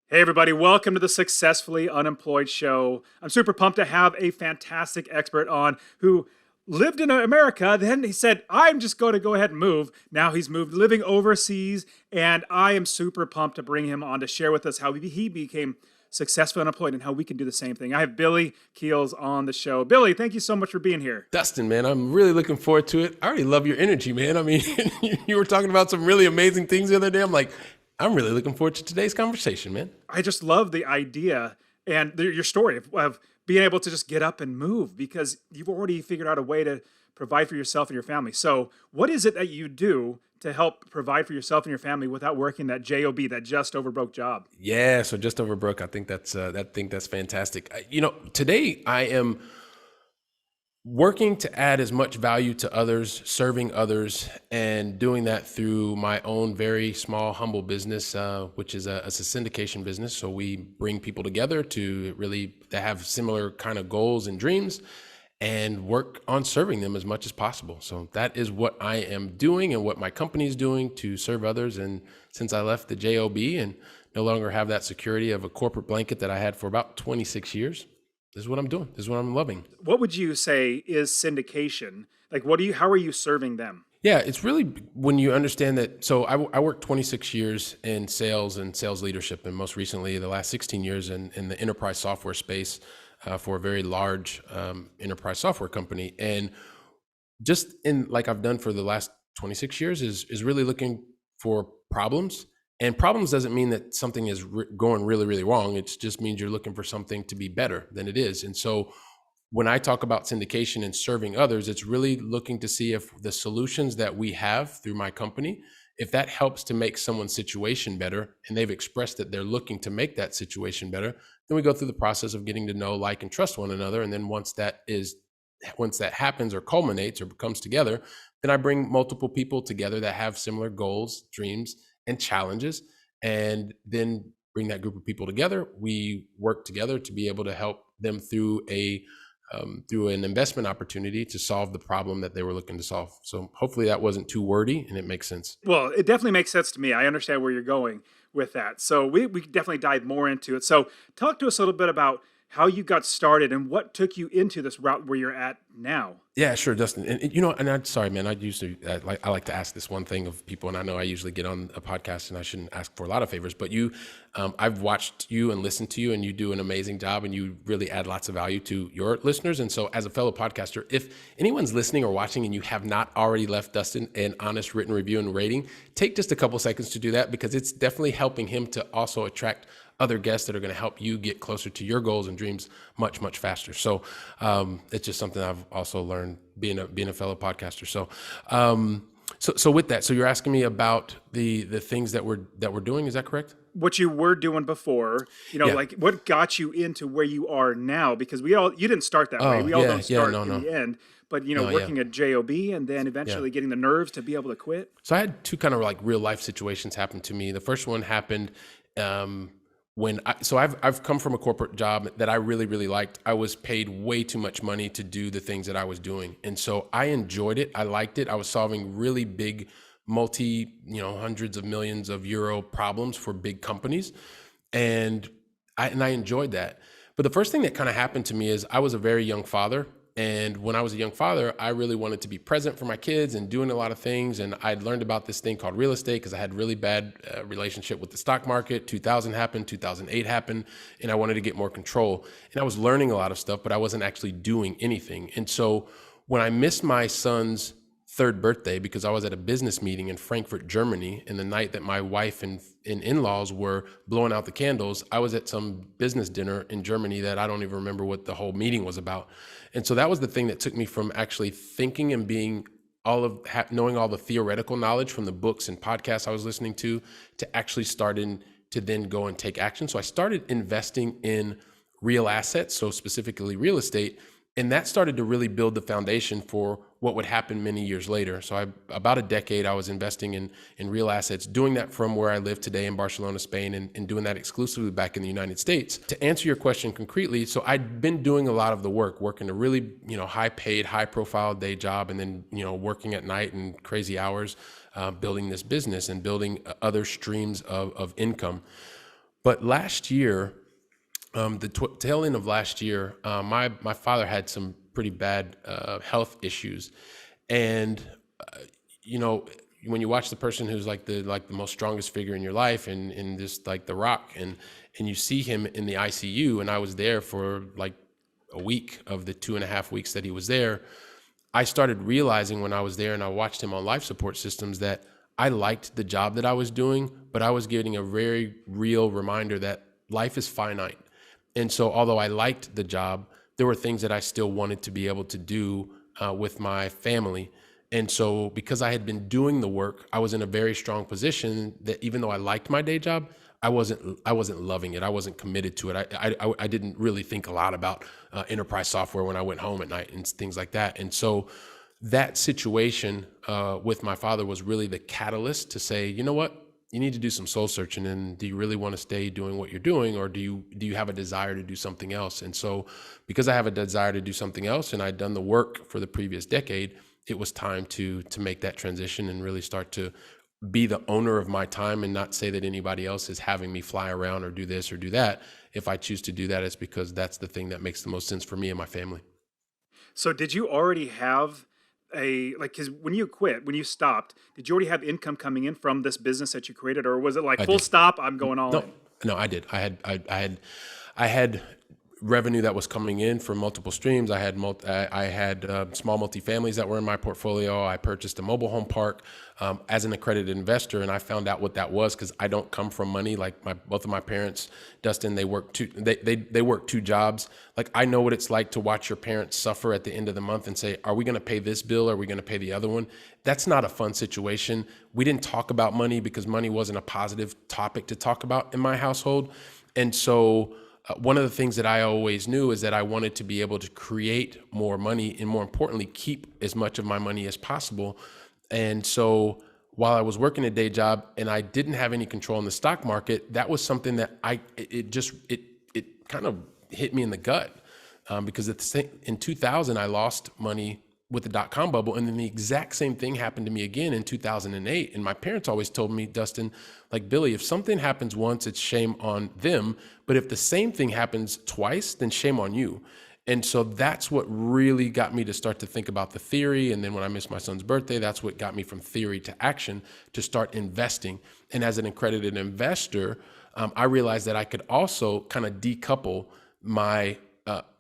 Hey, everybody, welcome to the Successfully Unemployed Show. I'm super pumped to have a fantastic expert on who lived in America. Then he said, I'm just going to go ahead and move. Now he's moved living overseas, and I am super pumped to bring him on to share with us how he became successfully unemployed and how we can do the same thing. I have Billy Keels on the show. Billy, thank you so much for being here. Dustin, man, I'm really looking forward to it. I already love your energy, man. I mean, you were talking about some really amazing things the other day. I'm like, I'm really looking forward to today's conversation, man. I just love the idea and your story of being able to just get up and move because you've already figured out a way to provide for yourself and your family. So, what is it that you do to help provide for yourself and your family without working that job, that just over broke job? Yeah, so just over Brooke, I think that's fantastic. Today I am working to add as much value to others, serving others, and doing that through my own very small, humble business, which is a syndication business. So we bring people together to really have similar kind of goals and dreams and work on serving them as much as possible. So that is what I am doing and what my company is doing to serve others. And since I left the job and no longer have that security of a corporate blanket that I had for about 26 years, this is what I'm doing. This is what I'm loving. What would you say is syndication? Like, how are you serving them? Yeah, it's really when you understand that. So I worked 26 years in sales and sales leadership, and most recently the last 16 years in the enterprise software space for a very large enterprise software company. And just in like I've done for the last 26 years is really looking for problems. And problems doesn't mean that something is going really, really wrong. It just means you're looking for something to be better than it is. And so when I talk about syndication and serving others, it's really looking to see if the solutions that we have through my company, if that helps to make someone's situation better, and they've expressed that they're looking to make that situation better, then we go through the process of getting to know, like, and trust one another. And then once that happens or culminates or comes together, then I bring multiple people together that have similar goals, dreams, and challenges, and then bring that group of people together. We work together to be able to help them through an investment opportunity to solve the problem that they were looking to solve. So hopefully that wasn't too wordy and it makes sense. Well, it definitely makes sense to me. I understand where you're going with that. So we can definitely dive more into it. So talk to us a little bit about how you got started and what took you into this route where you're at now. Yeah, sure, Dustin. And I'm sorry, man. I like to ask this one thing of people, and I know I usually get on a podcast, and I shouldn't ask for a lot of favors. But I've watched you and listened to you, and you do an amazing job, and you really add lots of value to your listeners. And so, as a fellow podcaster, if anyone's listening or watching, and you have not already left Dustin an honest written review and rating, take just a couple seconds to do that because it's definitely helping him to also attract other guests that are going to help you get closer to your goals and dreams much, much faster. So it's just something I've also learned being a fellow podcaster. So with that, so you're asking me about the things that we're doing. Is that correct? What you were doing before, Yeah. like what got you into where you are now? Because you didn't start that way. We all don't start in the end. But working at job and then eventually getting the nerves to be able to quit. So I had two kind of like real life situations happen to me. The first one happened I've come from a corporate job that I really, really liked. I was paid way too much money to do the things that I was doing. And so I enjoyed it. I liked it. I was solving really big hundreds of millions of euro problems for big companies. And I enjoyed that. But the first thing that kind of happened to me is I was a very young father. And when I was a young father, I really wanted to be present for my kids and doing a lot of things. And I'd learned about this thing called real estate because I had really bad relationship with the stock market. 2000 happened, 2008 happened, and I wanted to get more control. And I was learning a lot of stuff, but I wasn't actually doing anything. And so when I missed my son's third birthday because I was at a business meeting in Frankfurt, Germany, and the night that my wife and in-laws were blowing out the candles, I was at some business dinner in Germany that I don't even remember what the whole meeting was about. And so that was the thing that took me from actually thinking and being knowing all the theoretical knowledge from the books and podcasts I was listening to actually starting to then go and take action. So I started investing in real assets, so specifically real estate, and that started to really build the foundation for what would happen many years later. So about a decade, I was investing in real assets, doing that from where I live today in Barcelona, Spain, and doing that exclusively back in the United States. To answer your question concretely, so I'd been doing a lot of the work, working a really high paid, high profile day job, and then working at night and crazy hours, building this business and building other streams of income. But last year, the tail end of last year, my father had some pretty bad health issues, and you know, when you watch the person who's like the most strongest figure in your life, and in this like The Rock, and you see him in the ICU, and I was there for like a week of the 2.5 weeks that he was there. I started realizing when I was there and I watched him on life support systems that I liked the job that I was doing, but I was getting a very real reminder that life is finite. And so although I liked the job, there were things that I still wanted to be able to do with my family. And so because I had been doing the work, I was in a very strong position that even though I liked my day job, I wasn't loving it. I wasn't committed to it. I didn't really think a lot about enterprise software when I went home at night and things like that. And so that situation with my father was really the catalyst to say, you know what, you need to do some soul searching. And do you really want to stay doing what you're doing, or do you have a desire to do something else? And so because I have a desire to do something else, and I'd done the work for the previous decade, it was time to make that transition and really start to be the owner of my time, and not say that anybody else is having me fly around or do this or do that. If I choose to do that, it's because that's the thing that makes the most sense for me and my family. So did you already have because when you quit, when you stopped, did you already have income coming in from this business that you created, or was it like I full did. stop, I'm going all No, in? no, I did. I had revenue that was coming in from multiple streams. I had small multifamilies that were in my portfolio. I purchased a mobile home park as an accredited investor, and I found out what that was because I don't come from money. Like both of my parents, Dustin, they work two jobs. Like I know what it's like to watch your parents suffer at the end of the month and say, "Are we going to pay this bill? Are we going to pay the other one?" That's not a fun situation. We didn't talk about money because money wasn't a positive topic to talk about in my household, and so. One of the things that I always knew is that I wanted to be able to create more money, and more importantly, keep as much of my money as possible. And so while I was working a day job and I didn't have any control in the stock market, that was something that it kind of hit me in the gut, because in 2000, I lost money with the dot-com bubble. And then the exact same thing happened to me again in 2008. And my parents always told me, Dustin, like, Billy, if something happens once, it's shame on them. But if the same thing happens twice, then shame on you. And so that's what really got me to start to think about the theory. And then when I missed my son's birthday, that's what got me from theory to action to start investing. And as an accredited investor, I realized that I could also kind of decouple my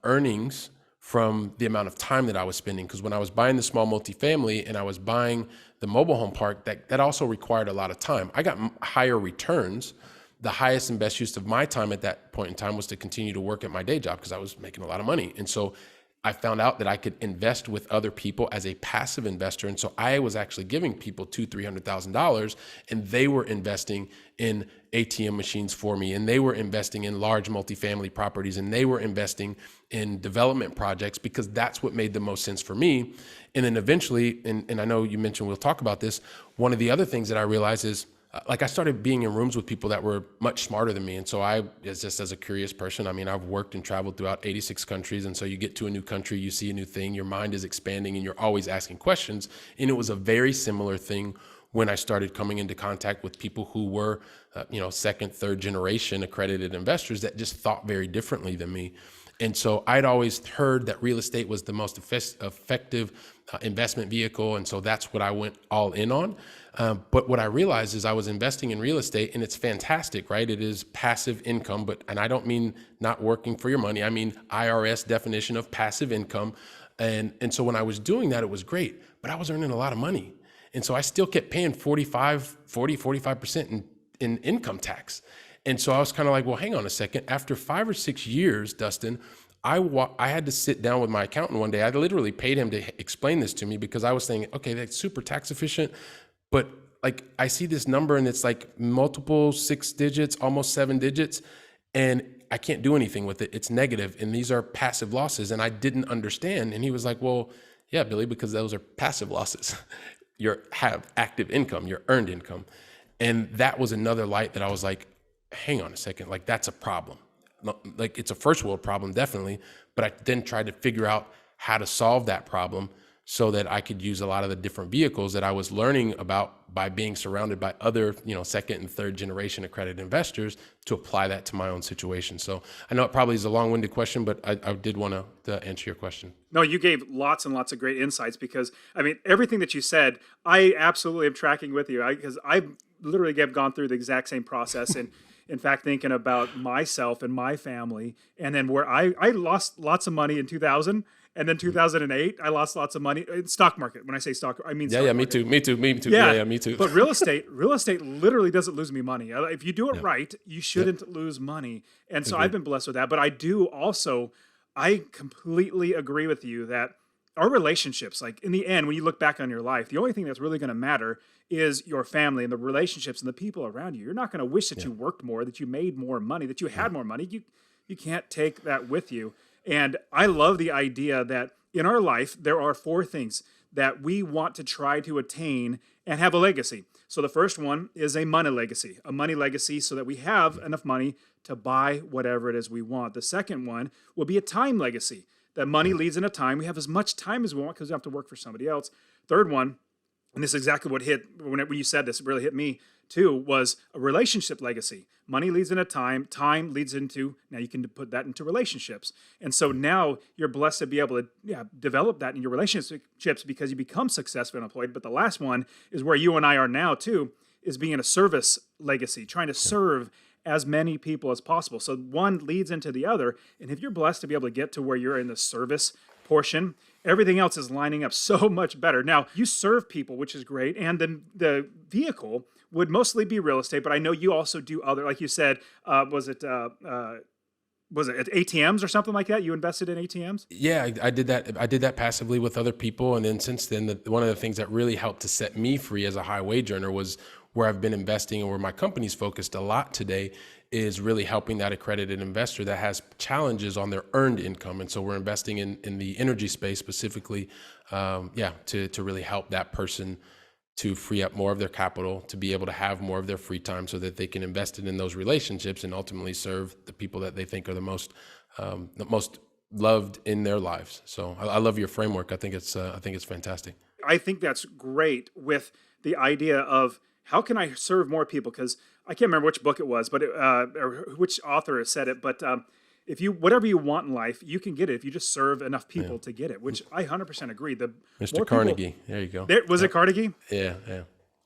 earnings from the amount of time that I was spending. Because when I was buying the small multifamily and I was buying the mobile home park, that also required a lot of time. I got higher returns. The highest and best use of my time at that point in time was to continue to work at my day job because I was making a lot of money. And so I found out that I could invest with other people as a passive investor. And so I was actually giving people $200,000-$300,000, and they were investing in ATM machines for me, and they were investing in large multifamily properties, and they were investing in development projects because that's what made the most sense for me. And then eventually, and I know you mentioned we'll talk about this, one of the other things that I realized is like I started being in rooms with people that were much smarter than me. And so I, just as a curious person, I mean, I've worked and traveled throughout 86 countries. And so you get to a new country, you see a new thing, your mind is expanding and you're always asking questions. And it was a very similar thing when I started coming into contact with people who were, second, third generation accredited investors that just thought very differently than me. And so I'd always heard that real estate was the most effective investment vehicle. And so that's what I went all in on. But what I realized is I was investing in real estate, and it's fantastic, right? It is passive income, and I don't mean not working for your money. I mean IRS definition of passive income. And so when I was doing that, it was great, but I was earning a lot of money. And so I still kept paying 45% in income tax. And so I was kind of like, well, hang on a second. After 5 or 6 years, Dustin, I had to sit down with my accountant one day. I literally paid him to explain this to me because I was saying, okay, that's super tax efficient, but like I see this number and it's like multiple 6 digits, almost 7 digits, and I can't do anything with it. It's negative, and these are passive losses. And I didn't understand. And he was like, well, yeah, Billy, because those are passive losses. You have active income, your earned income. And that was another light that I was like, hang on a second, like that's a problem. Like it's a first world problem, definitely. But I then tried to figure out how to solve that problem so that I could use a lot of the different vehicles that I was learning about by being surrounded by other, second and third generation accredited investors to apply that to my own situation. So I know it probably is a long-winded question, but I did want to answer your question. No, you gave lots and lots of great insights because, I mean, everything that you said, I absolutely am tracking with you because I literally have gone through the exact same process. And in fact, thinking about myself and my family, and then where I lost lots of money in 2000. And then 2008, I lost lots of money in stock market. When I say stock, I mean stock market. Me too. Yeah, me too. But real estate literally doesn't lose me money. If you do it right, you shouldn't lose money. And so I've been blessed with that. But I do also, I completely agree with you that our relationships, like in the end, when you look back on your life, the only thing that's really going to matter is your family and the relationships and the people around you. You're not going to wish that you worked more, that you made more money, that you had more money. You can't take that with you. And I love the idea that in our life, there are 4 things that we want to try to attain and have a legacy. So the first one is a money legacy so that we have enough money to buy whatever it is we want. The second one will be a time legacy. That money leads in a time. We have as much time as we want because we have to work for somebody else. Third one, and this is exactly what hit when you said this, it really hit me too, was a relationship legacy. Money leads in a time leads into, now you can put that into relationships. And so now you're blessed to be able to develop that in your relationships because you become successful and employed. But the last one is where you and I are now too, is being a service legacy, trying to serve as many people as possible. So one leads into the other. And if you're blessed to be able to get to where you're in the service portion, everything else is lining up so much better. Now, you serve people, which is great. And then the vehicle would mostly be real estate, but I know you also do other, like you said, was it ATMs or something like that? You invested in ATMs? Yeah, I did that. I did that passively with other people. And then since then, one of the things that really helped to set me free as a high wage earner was where I've been investing and where my company's focused a lot today is really helping that accredited investor that has challenges on their earned income. And so we're investing in the energy space specifically, to really help that person to free up more of their capital, to be able to have more of their free time so that they can invest it in those relationships and ultimately serve the people that they think are the most loved in their lives. So I love your framework. I think it's fantastic. I think that's great with the idea of how can I serve more people? Because I can't remember which book it was, but or which author said it. But if you whatever you want in life, you can get it if you just serve enough people to get it. Which I 100% agree. Mr. Carnegie, there you go. Was it Carnegie? Yeah.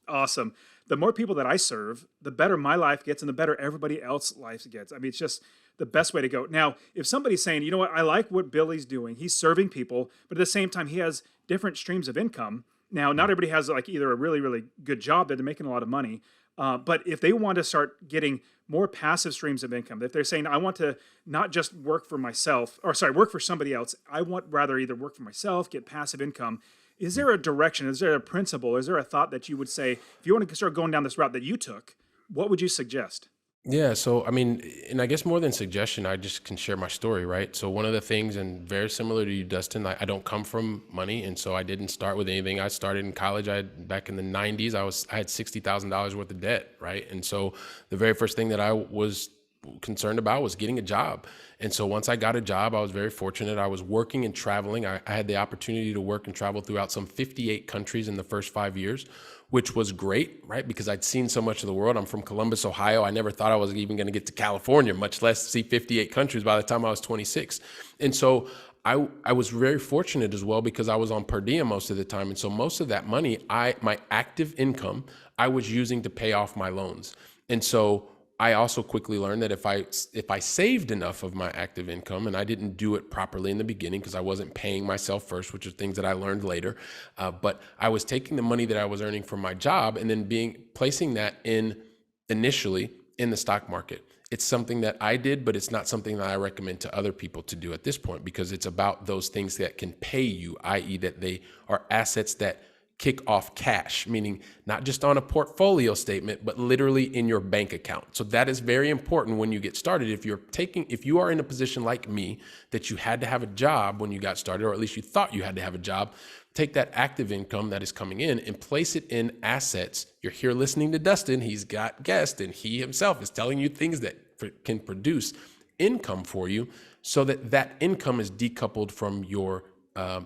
Awesome. The more people that I serve, the better my life gets and the better everybody else's life gets. I mean, it's just the best way to go. Now, if somebody's saying, you know what, I like what Billy's doing. He's serving people, but at the same time, he has different streams of income. Now, not everybody has like either a really, really good job that they're making a lot of money. But if they want to start getting more passive streams of income, if they're saying, I want to not just work for somebody else, I want rather either work for myself, get passive income. Is there a direction? Is there a principle? Is there a thought that you would say, if you want to start going down this route that you took, what would you suggest? Yeah. So, I mean, and I guess more than suggestion, I just can share my story, right? So one of the things, and very similar to you, Dustin, I don't come from money. And so I didn't start with anything. I started in college. Back in the 90s, I had $60,000 worth of debt, right? And so the very first thing that I was concerned about was getting a job. And so once I got a job, I was very fortunate. I was working and traveling. I had the opportunity to work and travel throughout some 58 countries in the first 5 years, which was great, right? Because I'd seen so much of the world. I'm from Columbus, Ohio. I never thought I was even going to get to California, much less see 58 countries by the time I was 26. And so I was very fortunate as well because I was on per diem most of the time. And so most of that money, my active income, I was using to pay off my loans. And so I also quickly learned that if I saved enough of my active income, and I didn't do it properly in the beginning because I wasn't paying myself first, which are things that I learned later, but I was taking the money that I was earning from my job and then placing that initially in the stock market. It's something that I did, but it's not something that I recommend to other people to do at this point because it's about those things that can pay you, i.e. that they are assets that kick off cash, meaning not just on a portfolio statement, but literally in your bank account. So that is very important when you get started. If you are in a position like me, that you had to have a job when you got started, or at least you thought you had to have a job, take that active income that is coming in and place it in assets. You're here listening to Dustin. He's got guests and he himself is telling you things that can produce income for you so that income is decoupled from your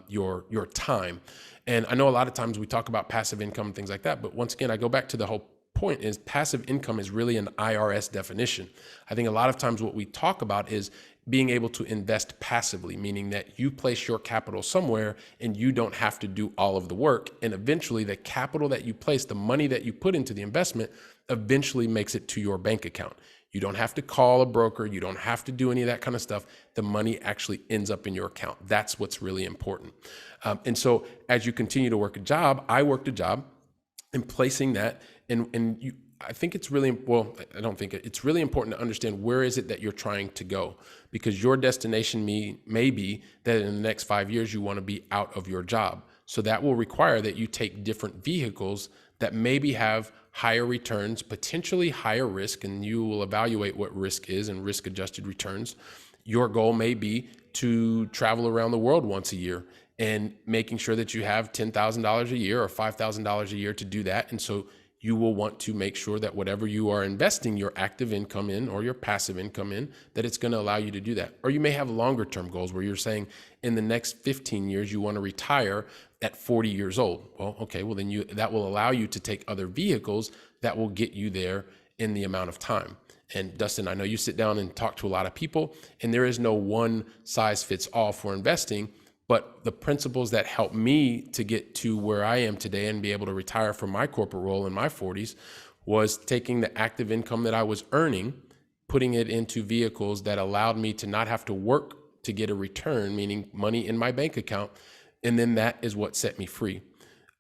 your time. And I know a lot of times we talk about passive income and things like that, but once again, I go back to the whole point is passive income is really an IRS definition. I think a lot of times what we talk about is being able to invest passively, meaning that you place your capital somewhere and you don't have to do all of the work. And eventually the capital that you place, the money that you put into the investment, eventually makes it to your bank account. You don't have to call a broker. You don't have to do any of that kind of stuff. The money actually ends up in your account. That's what's really important. And so as you continue to work a job, I worked a job and placing that and you, I think it's really, well, I don't think it's really important to understand where is it that you're trying to go, because your destination may be that in the next 5 years, you want to be out of your job. So that will require that you take different vehicles that maybe have higher returns, potentially higher risk, and you will evaluate what risk is and risk adjusted returns. Your goal may be to travel around the world once a year and making sure that you have $10,000 a year or $5,000 a year to do that. And so you will want to make sure that whatever you are investing your active income in or your passive income in, that it's going to allow you to do that. Or you may have longer term goals where you're saying in the next 15 years, you want to retire at 40 years old. Well, okay, well then that will allow you to take other vehicles that will get you there in the amount of time. And Dustin, I know you sit down and talk to a lot of people, and there is no one size fits all for investing. But the principles that helped me to get to where I am today and be able to retire from my corporate role in my 40s was taking the active income that I was earning, putting it into vehicles that allowed me to not have to work to get a return, meaning money in my bank account. And then that is what set me free.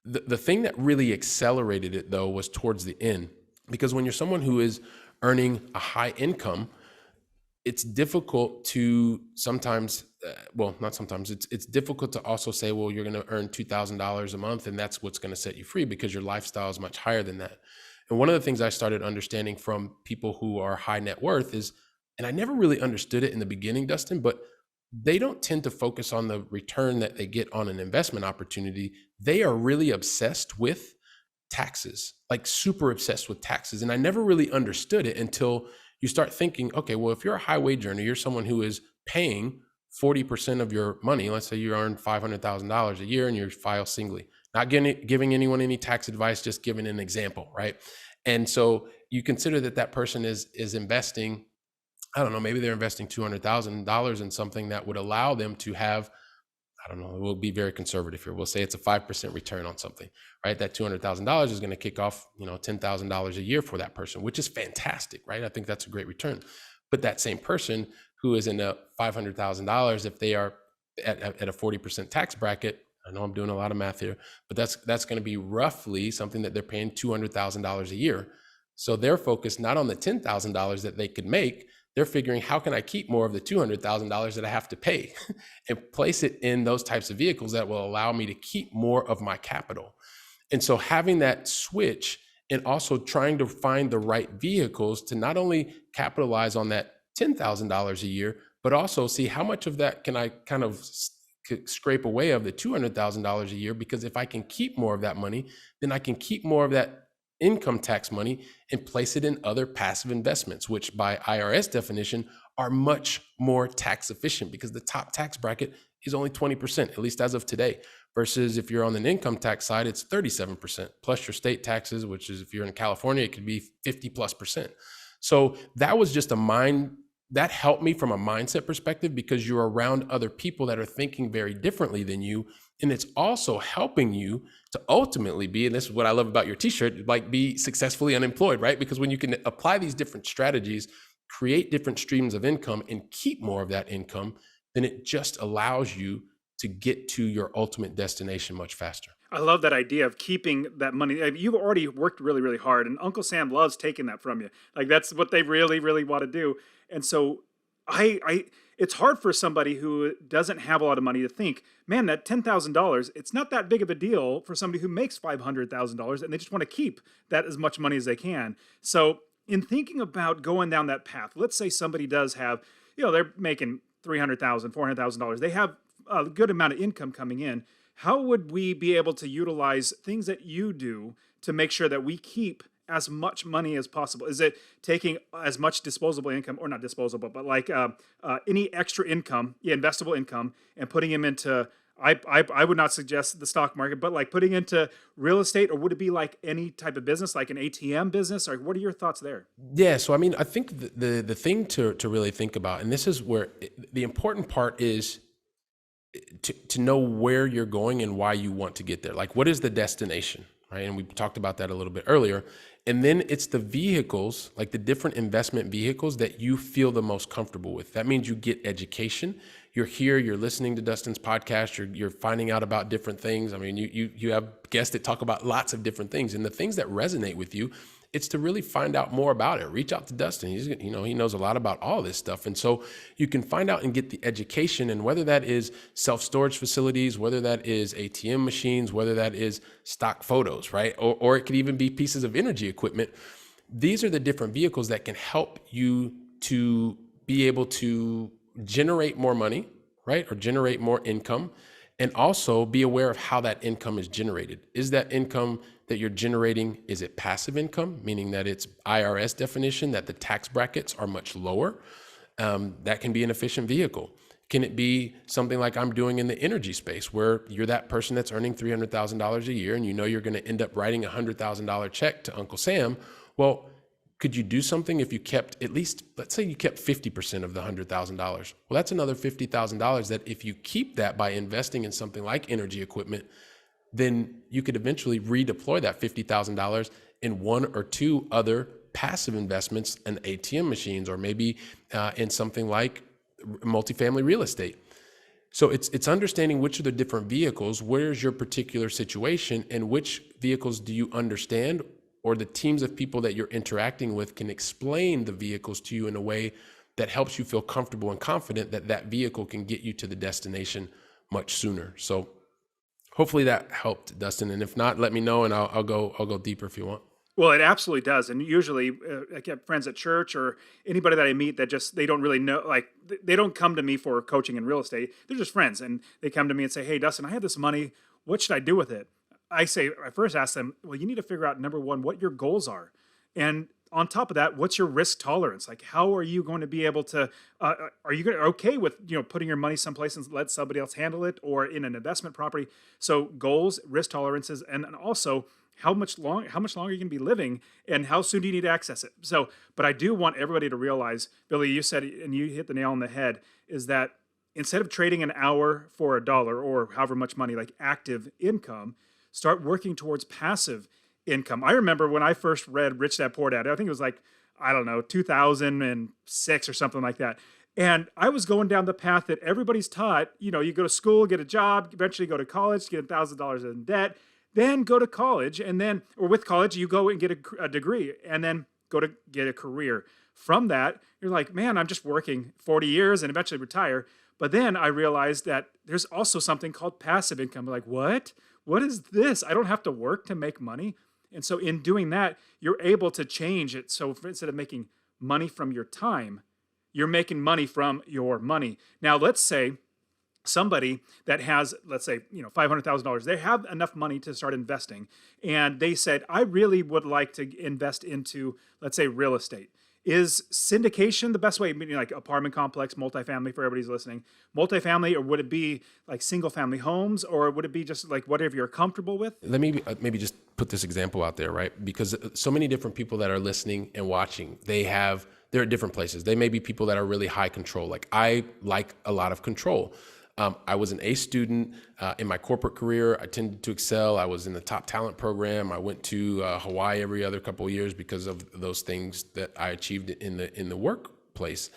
The thing that really accelerated it, though, was towards the end, because when you're someone who is earning a high income, it's difficult to sometimes, not sometimes, it's difficult to also say, well, you're going to earn $2,000 a month and that's what's going to set you free, because your lifestyle is much higher than that. And one of the things I started understanding from people who are high net worth is, and I never really understood it in the beginning, Dustin, but they don't tend to focus on the return that they get on an investment opportunity. They are really obsessed with taxes, like super obsessed with taxes. And I never really understood it until you start thinking, okay, well, if you're a high wage earner, you're someone who is paying 40% of your money. Let's say you earn $500,000 a year and you file singly, not giving anyone any tax advice, just giving an example, right? And so you consider that person is investing, I don't know, maybe they're investing $200,000 in something that would allow them to have, I don't know, we'll be very conservative here. We'll say it's a 5% return on something, right? That $200,000 is going to kick off, $10,000 a year for that person, which is fantastic, right? I think that's a great return. But that same person who is in a $500,000, if they are at a 40% tax bracket, I know I'm doing a lot of math here, but that's going to be roughly something that they're paying $200,000 a year. So they're focused not on the $10,000 that they could make. They're figuring, how can I keep more of the $200,000 that I have to pay and place it in those types of vehicles that will allow me to keep more of my capital. And so having that switch and also trying to find the right vehicles to not only capitalize on that $10,000 a year, but also see how much of that can I kind of scrape away of the $200,000 a year, because if I can keep more of that money, then I can keep more of that income tax money and place it in other passive investments, which by IRS definition are much more tax efficient, because the top tax bracket is only 20%, at least as of today, versus if you're on the income tax side, it's 37%, plus your state taxes, which is, if you're in California, it could be 50+%. So that was just that helped me from a mindset perspective, because you're around other people that are thinking very differently than you. And it's also helping you to ultimately be, and this is what I love about your t-shirt, like be successfully unemployed, right? Because when you can apply these different strategies, create different streams of income and keep more of that income, then it just allows you to get to your ultimate destination much faster. I love that idea of keeping that money. You've already worked really, really hard, and Uncle Sam loves taking that from you. Like, that's what they really, really want to do. And so it's hard for somebody who doesn't have a lot of money to think, man, that $10,000, it's not that big of a deal for somebody who makes $500,000, and they just want to keep that as much money as they can. So in thinking about going down that path, let's say somebody does have, they're making $300,000, $400,000. They have a good amount of income coming in. How would we be able to utilize things that you do to make sure that we keep as much money as possible? Is it taking as much disposable income, or not disposable, but like any extra income, investable income, and putting them into I would not suggest the stock market, but like putting into real estate, or would it be like any type of business, like an ATM business? Or what are your thoughts there? Yeah, so I mean, I think the thing to really think about, and this is where the important part is to know where you're going and why you want to get there. Like, what is the destination, right? And we talked about that a little bit earlier. And then it's the vehicles, like the different investment vehicles that you feel the most comfortable with. That means you get education. You're here, you're listening to Dustin's podcast, you're finding out about different things. I mean, you have guests that talk about lots of different things, and the things that resonate with you, it's to really find out more about it. Reach out to Dustin. He knows a lot about all this stuff. And so you can find out and get the education, and whether that is self-storage facilities, whether that is ATM machines, whether that is stock photos, right? Or it could even be pieces of energy equipment. These are the different vehicles that can help you to be able to generate more money, right? Or generate more income, and also be aware of how that income is generated. Is that income that you're generating, is it passive income, meaning that it's IRS definition, that the tax brackets are much lower? That can be an efficient vehicle. Can it be something like I'm doing in the energy space, where you're that person that's earning $300,000 a year and you know you're going to end up writing a $100,000 check to Uncle Sam? Well, could you do something if you kept at least, let's say you kept 50% of the $100,000? Well, that's another $50,000 that if you keep that by investing in something like energy equipment, then you could eventually redeploy that $50,000 in one or two other passive investments in ATM machines, or maybe in something like multifamily real estate. So it's understanding which are the different vehicles, where's your particular situation, and which vehicles do you understand, or the teams of people that you're interacting with can explain the vehicles to you in a way that helps you feel comfortable and confident that that vehicle can get you to the destination much sooner. So hopefully that helped, Dustin. And if not, let me know, and I'll go deeper if you want. Well, it absolutely does. And usually I get friends at church or anybody that I meet that just, they don't really know, like they don't come to me for coaching in real estate. They're just friends. And they come to me and say, hey, Dustin, I have this money. What should I do with it? I first ask them, well, you need to figure out, number one, what your goals are. And on top of that, what's your risk tolerance? Like, how are you going to be able to, are you okay with, putting your money someplace and let somebody else handle it, or in an investment property? So goals, risk tolerances, and also how much longer are you going to be living, and how soon do you need to access it? So, but I do want everybody to realize, Billy, you said, and you hit the nail on the head, is that instead of trading an hour for $1 or however much money, like active income, start working towards passive income. I remember when I first read Rich Dad Poor Dad, I think it was like, I don't know, 2006 or something like that. And I was going down the path that everybody's taught. You go to school, get a job, eventually go to college, get $1,000 in debt, then go to college, and then, or with college, you go and get a degree, and then go to get a career. From that, you're like, man, I'm just working 40 years and eventually retire. But then I realized that there's also something called passive income. Like, what? What is this? I don't have to work to make money. And so in doing that, you're able to change it. So instead of making money from your time, you're making money from your money. Now, let's say somebody that has, let's say, $500,000, they have enough money to start investing. And they said, I really would like to invest into, let's say, real estate. Is syndication the best way? Meaning like apartment complex, multifamily, for everybody's listening, multifamily, or would it be like single family homes, or would it be just like whatever you're comfortable with? Let me maybe just put this example out there, right? Because so many different people that are listening and watching, they're at different places. They may be people that are really high control. Like, I like a lot of control. I was an A student in my corporate career. I tended to excel. I was in the top talent program. I went to Hawaii every other couple of years because of those things that I achieved in the workplace.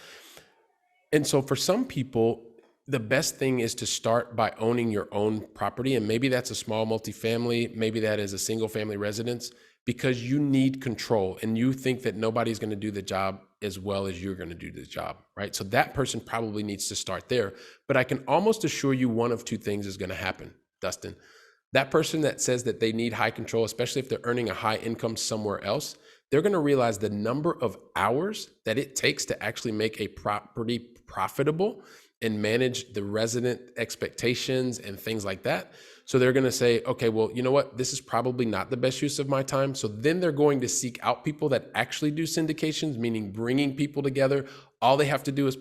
And so for some people, the best thing is to start by owning your own property. And maybe that's a small multifamily, maybe that is a single family residence, because you need control and you think that nobody's going to do the job as well as you're going to do the job, right? So that person probably needs to start there. But I can almost assure you one of two things is going to happen, Dustin. That person that says that they need high control, especially if they're earning a high income somewhere else, they're going to realize the number of hours that it takes to actually make a property profitable and manage the resident expectations and things like that. So they're going to say, okay, well, you know what? This is probably not the best use of my time. So then they're going to seek out people that actually do syndications, meaning bringing people together. All they have to do is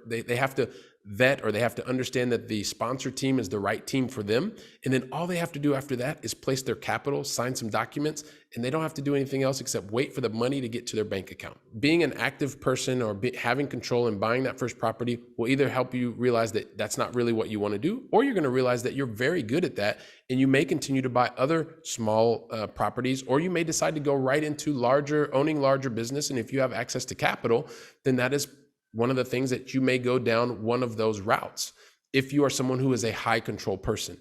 they have to vet, or they have to understand that the sponsor team is the right team for them. And then all they have to do after that is place their capital, sign some documents, and they don't have to do anything else except wait for the money to get to their bank account. Being an active person or having control and buying that first property will either help you realize that that's not really what you want to do, or you're going to realize that you're very good at that, and you may continue to buy other small properties, or you may decide to go right into owning larger business. And if you have access to capital, then that is one of the things that you may go down one of those routes. If you are someone who is a high control person,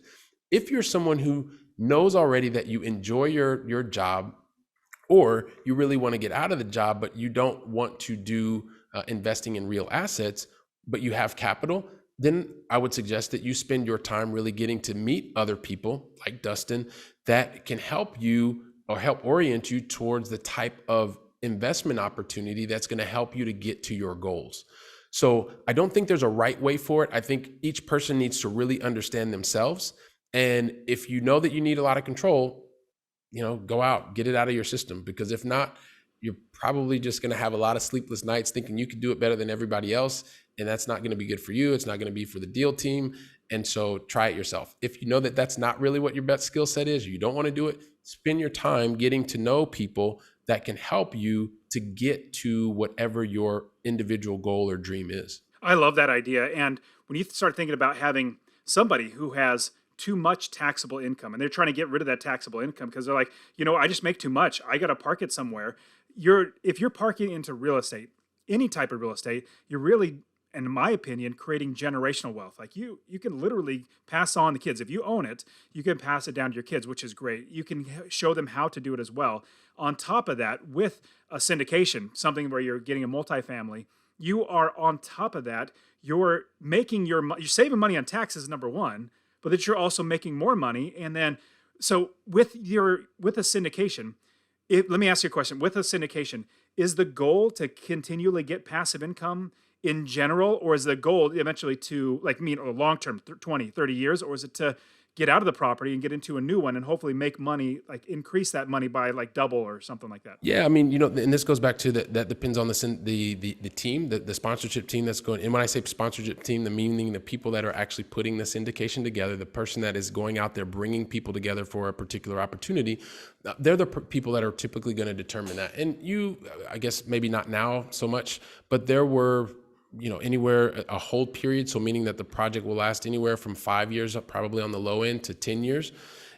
if you're someone who knows already that you enjoy your job, or you really want to get out of the job, but you don't want to do investing in real assets, but you have capital, then I would suggest that you spend your time really getting to meet other people like Dustin that can help you or help orient you towards the type of investment opportunity that's going to help you to get to your goals. So I don't think there's a right way for it. I think each person needs to really understand themselves. And if you know that you need a lot of control, go out, get it out of your system, because if not, you're probably just going to have a lot of sleepless nights thinking you could do it better than everybody else. And that's not going to be good for you. It's not going to be for the deal team. And so try it yourself. If you know that that's not really what your best skill set is, or you don't want to do it, spend your time getting to know people that can help you to get to whatever your individual goal or dream is. I love that idea. And when you start thinking about having somebody who has too much taxable income and they're trying to get rid of that taxable income because they're like, I just make too much, I got to park it somewhere. If you're parking into real estate, any type of real estate, you're really, in my opinion, creating generational wealth. Like you can literally pass on the kids. If you own it, you can pass it down to your kids, which is great. You can show them how to do it as well. On top of that, with a syndication, something where you're getting a multifamily, you are on top of that, you're saving money on taxes, number one, but that you're also making more money. And then, so with a syndication, let me ask you a question. With a syndication, is the goal to continually get passive income in general, or is the goal eventually to long-term 20, 30 years, or is it to get out of the property and get into a new one and hopefully make money, increase that money by double or something like that? Yeah, I mean, and this goes back to that depends on the team, the sponsorship team that's going. And when I say sponsorship team, the meaning the people that are actually putting the syndication together, the person that is going out there bringing people together for a particular opportunity, they're the people that are typically going to determine that. And I guess maybe not now so much, but there were anywhere a hold period. So meaning that the project will last anywhere from 5 years up, probably on the low end, to 10 years.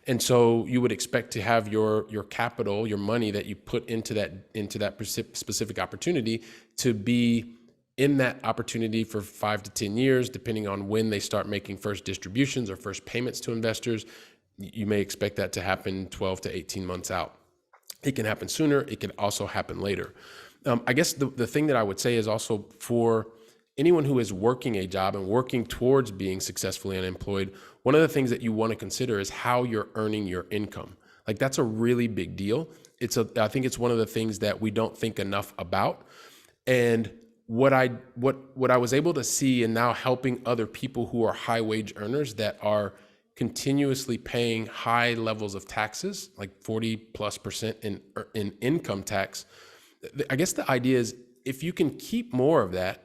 And so you would expect to have your capital, your money that you put into that specific opportunity to be in that opportunity for 5 to 10 years, depending on when they start making first distributions or first payments to investors. You may expect that to happen 12 to 18 months out. It can happen sooner. It can also happen later. I guess the thing that I would say is also for anyone who is working a job and working towards being successfully unemployed, one of the things that you want to consider is how you're earning your income. That's a really big deal. I think it's one of the things that we don't think enough about. And what I was able to see, and now helping other people who are high wage earners that are continuously paying high levels of taxes, like 40+% in income tax. I guess the idea is if you can keep more of that,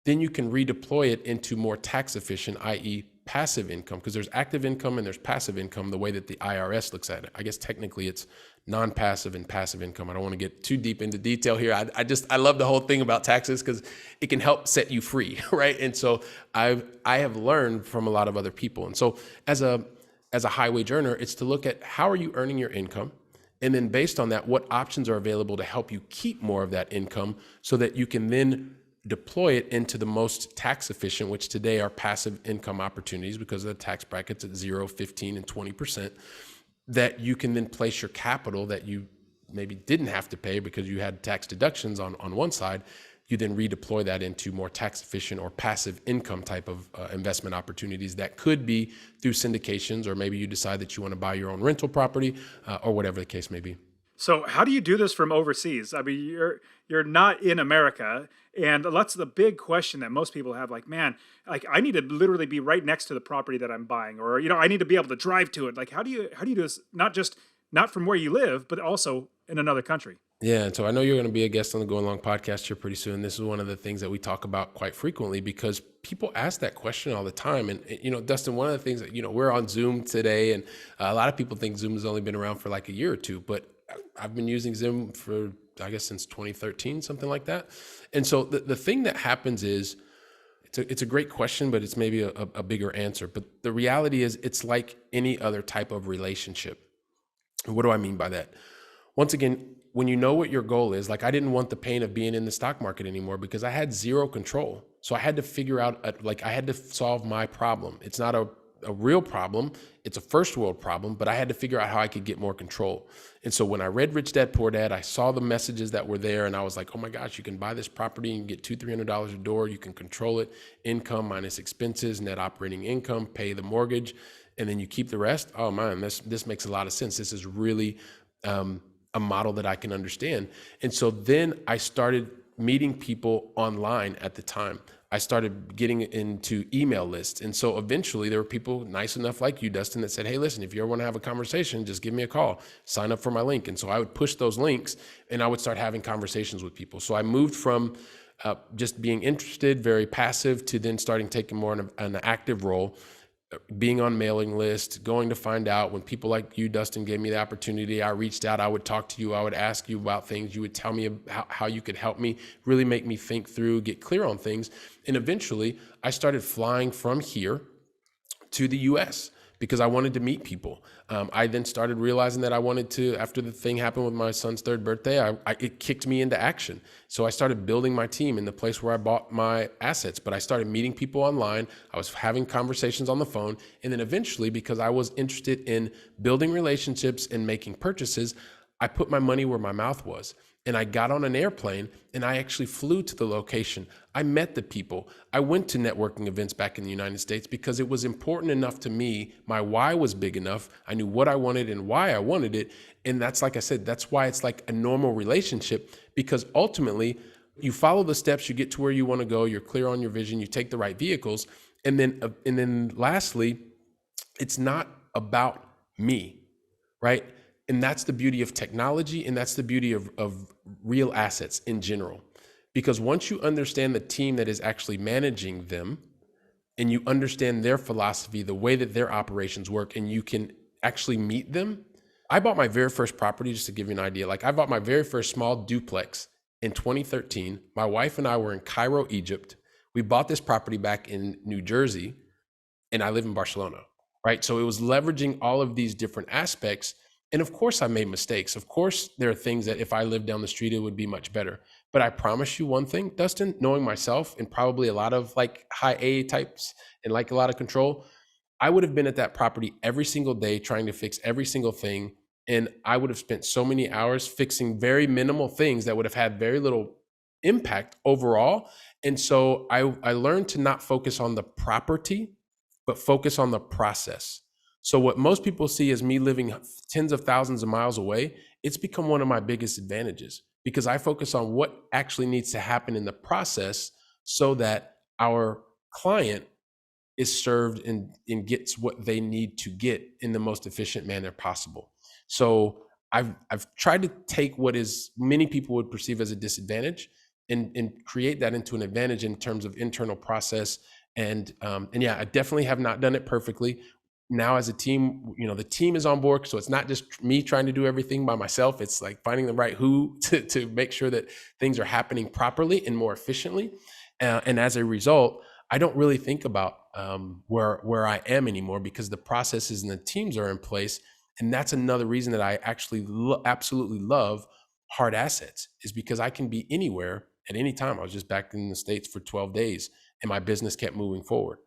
then you can redeploy it into more tax efficient, i.e. passive income, because there's active income and there's passive income the way that the IRS looks at it. I guess technically it's non-passive and passive income. I don't want to get too deep into detail here. I love the whole thing about taxes because it can help set you free, right? And so I have learned from a lot of other people. And so as a high wage earner, it's to look at how are you earning your income? And then based on that, what options are available to help you keep more of that income so that you can then deploy it into the most tax efficient, which today are passive income opportunities because of the tax brackets at 0, 15, and 20%, that you can then place your capital that you maybe didn't have to pay because you had tax deductions on one side. You then redeploy that into more tax efficient or passive income type of investment opportunities that could be through syndications, or maybe you decide that you want to buy your own rental property or whatever the case may be. So how do you do this from overseas? I mean, you're not in America, and that's the big question that most people have. Like, man, like I need to literally be right next to the property that I'm buying, or I need to be able to drive to it. Like, how do you do this? Not from where you live, but also in another country. Yeah, and so I know you're going to be a guest on the Going Long podcast here pretty soon. This is one of the things that we talk about quite frequently because people ask that question all the time. And Dustin, one of the things that we're on Zoom today, and a lot of people think Zoom has only been around for like a year or two, but I've been using Zoom for I guess since 2013, something like that. And so the thing that happens is it's a great question, but it's maybe a bigger answer. But the reality is it's like any other type of relationship. What do I mean by that? Once again, when you know what your goal is, like I didn't want the pain of being in the stock market anymore because I had zero control. So I had to figure out, I had to solve my problem. It's not a real problem. It's a first world problem, but I had to figure out how I could get more control. And so when I read Rich Dad Poor Dad, I saw the messages that were there and I was like, oh my gosh, you can buy this property and get $200-$300 a door. You can control it, income minus expenses, net operating income, pay the mortgage, and then you keep the rest. Oh man, this makes a lot of sense. This is really, a model that I can understand. And so then I started meeting people online at the time. I started getting into email lists. And so eventually there were people nice enough like you, Dustin, that said, hey, listen, if you ever want to have a conversation, just give me a call, sign up for my link. And so I would push those links and I would start having conversations with people. So I moved from just being interested, very passive, to then starting taking more an active role, being on mailing lists, going to find out. When people like you, Dustin, gave me the opportunity, I reached out, I would talk to you, I would ask you about things, you would tell me how you could help me, really make me think through, get clear on things. And eventually I started flying from here to the US because I wanted to meet people. I then started realizing that I wanted to, after the thing happened with my son's third birthday, it kicked me into action. So I started building my team in the place where I bought my assets, but I started meeting people online. I was having conversations on the phone. And then eventually, because I was interested in building relationships and making purchases, I put my money where my mouth was. And I got on an airplane and I actually flew to the location. I met the people. I went to networking events back in the United States because it was important enough to me. My why was big enough. I knew what I wanted and why I wanted it. And that's, like I said, that's why it's like a normal relationship, because ultimately you follow the steps, you get to where you want to go, you're clear on your vision, you take the right vehicles. And then lastly, it's not about me, right? And that's the beauty of technology, and that's the beauty of real assets in general. Because once you understand the team that is actually managing them, and you understand their philosophy, the way that their operations work, and you can actually meet them. I bought my very first property, just to give you an idea. Like I bought my very first small duplex in 2013. My wife and I were in Cairo, Egypt. We bought this property back in New Jersey, and I live in Barcelona, right? So it was leveraging all of these different aspects. And of course I made mistakes. Of course, there are things that if I lived down the street, it would be much better. But I promise you one thing, Dustin, knowing myself and probably a lot of like high A types and like a lot of control, I would have been at that property every single day trying to fix every single thing. And I would have spent so many hours fixing very minimal things that would have had very little impact overall. And so I learned to not focus on the property, but focus on the process. So what most people see as me living tens of thousands of miles away, it's become one of my biggest advantages because I focus on what actually needs to happen in the process so that our client is served and gets what they need to get in the most efficient manner possible. So I've tried to take what is many people would perceive as a disadvantage and create that into an advantage in terms of internal process. And yeah, I definitely have not done it perfectly. Now as a team, the team is on board. So it's not just me trying to do everything by myself. It's like finding the right who to make sure that things are happening properly and more efficiently. And as a result, I don't really think about where I am anymore because the processes and the teams are in place. And that's another reason that I actually absolutely love hard assets, is because I can be anywhere at any time. I was just back in the States for 12 days and my business kept moving forward.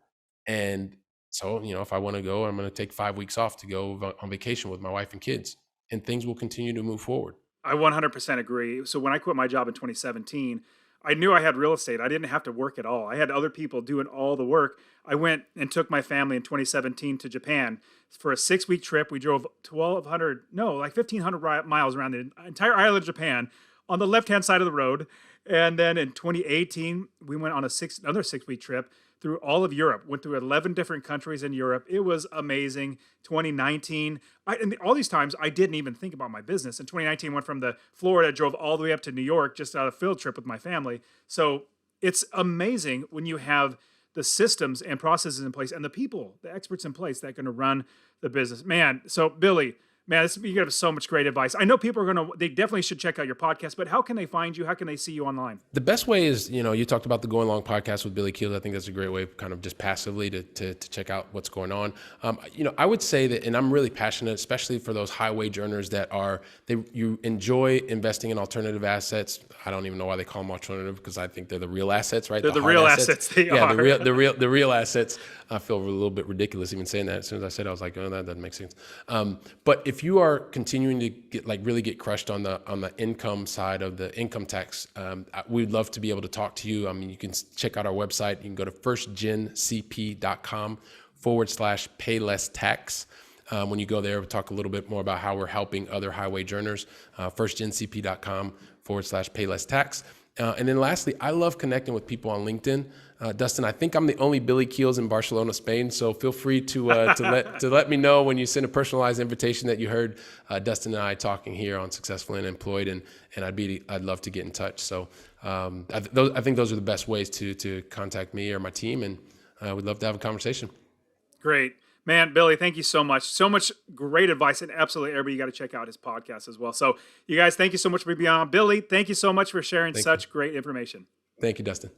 And so, if I want to go, I'm going to take 5 weeks off to go on vacation with my wife and kids, and things will continue to move forward. I 100% agree. So when I quit my job in 2017, I knew I had real estate. I didn't have to work at all. I had other people doing all the work. I went and took my family in 2017 to Japan for a 6-week trip. We drove 1,500 miles around the entire island of Japan on the left-hand side of the road. And then in 2018, we went on another 6-week trip through all of Europe, went through 11 different countries in Europe. It was amazing. 2019, and all these times I didn't even think about my business. In 2019, went from the Florida, drove all the way up to New York, just on a field trip with my family. So it's amazing when you have the systems and processes in place and the people, the experts in place that are going to run the business. Man, so Billy, man, you have so much great advice. I know people are they definitely should check out your podcast, but how can they find you? How can they see you online? The best way is, you talked about the Going Long podcast with Billy Keels. I think that's a great way, kind of just passively to check out what's going on. I would say that, and I'm really passionate, especially for those high wage earners that you enjoy investing in alternative assets. I don't even know why they call them alternative, because I think they're the real assets, right? They're the real assets. They are. The real assets. I feel a little bit ridiculous even saying that. As soon as I said it, I was like, oh, that doesn't make sense. But if you are continuing to really get crushed on the income side of the income tax, we'd love to be able to talk to you. I mean, you can check out our website. You can go to firstgencp.com/paylesstax. When you go there, we'll talk a little bit more about how we're helping other high wage earners. Firstgencp.com/paylesstax. And then lastly, I love connecting with people on LinkedIn. Dustin, I think I'm the only Billy Keels in Barcelona, Spain. So feel free to let me know when you send a personalized invitation that you heard Dustin and I talking here on Successful and Employed, and I'd love to get in touch. So I think those are the best ways to contact me or my team, and we'd love to have a conversation. Great. Man, Billy, thank you so much. So much great advice, and absolutely everybody, you got to check out his podcast as well. So you guys, thank you so much for being on. Billy, thank you so much for sharing such great information. Thank you, Dustin.